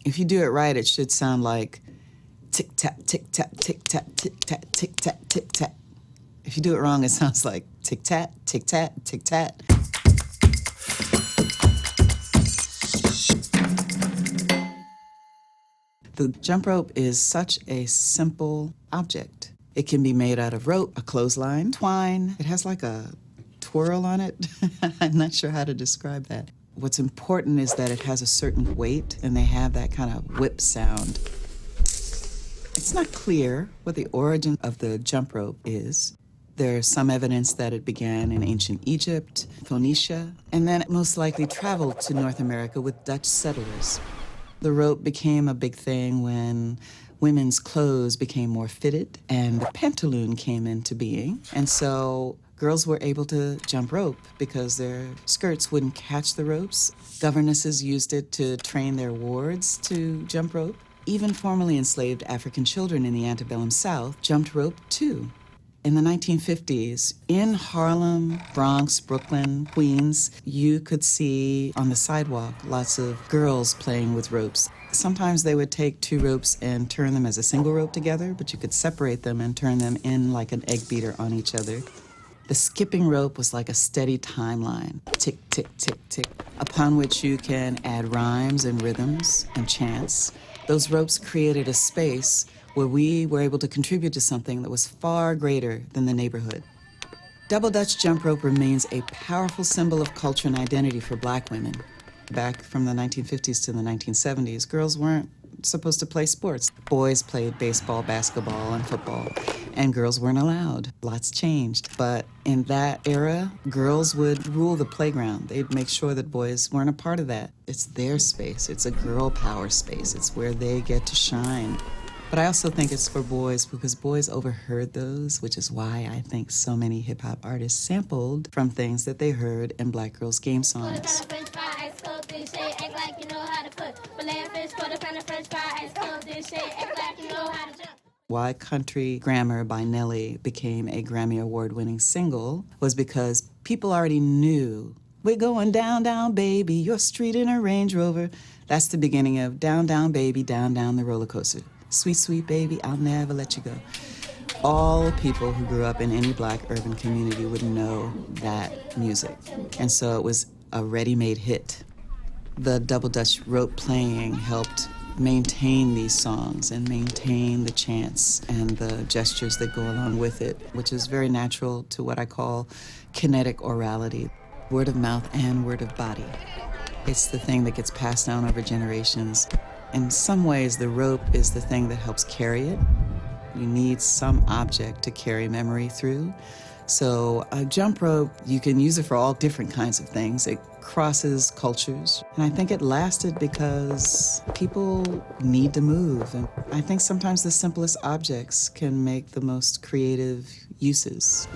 If you do it right, it should sound like tick-tap, tick-tap, tick-tap, tick-tap, tick-tap, tick-tap. If you do it wrong, it sounds like tick-tat, tick-tat, tick-tat. The jump rope is such a simple object. It can be made out of rope, a clothesline, twine. It has like a twirl on it. I'm not sure how to describe that. What's important is that it has a certain weight, and they have that kind of whip sound. It's not clear what the origin of the jump rope is. There's some evidence that it began in ancient Egypt, Phoenicia, and then it most likely traveled to North America with Dutch settlers. The rope became a big thing when women's clothes became more fitted and the pantaloon came into being. And so girls were able to jump rope because their skirts wouldn't catch the ropes. Governesses used it to train their wards to jump rope. Even formerly enslaved African children in the antebellum South jumped rope too. In the 1950s, in Harlem, Bronx, Brooklyn, Queens, you could see on the sidewalk lots of girls playing with ropes. Sometimes they would take two ropes and turn them as a single rope together, but you could separate them and turn them in like an egg beater on each other. The skipping rope was like a steady timeline, tick, tick, tick, tick, upon which you can add rhymes and rhythms and chants. Those ropes created a space where we were able to contribute to something that was far greater than the neighborhood. Double Dutch jump rope remains a powerful symbol of culture and identity for Black women. Back from the 1950s to the 1970s, girls weren't supposed to play sports. Boys played baseball, basketball, and football, and girls weren't allowed. Lots changed, but in that era, girls would rule the playground. They'd make sure that boys weren't a part of that. It's their space. It's a girl power space. It's where they get to shine. But I also think it's for boys because boys overheard those, which is why I think so many hip-hop artists sampled from things that they heard in Black girls' game songs. Why Country Grammar by Nelly became a Grammy Award-winning single was because people already knew, we're going down, down, baby, your street in a Range Rover. That's the beginning of Down, Down, Baby, Down, Down the Roller Coaster. Sweet, sweet baby, I'll never let you go. All people who grew up in any Black urban community would know that music. And so it was a ready-made hit. The double Dutch rope playing helped maintain these songs and maintain the chants and the gestures that go along with it, which is very natural to what I call kinetic orality, word of mouth and word of body. It's the thing that gets passed down over generations. In some ways, the rope is the thing that helps carry it. You need some object to carry memory through. So a jump rope, you can use it for all different kinds of things. It crosses cultures. And I think it lasted because people need to move. And I think sometimes the simplest objects can make the most creative uses.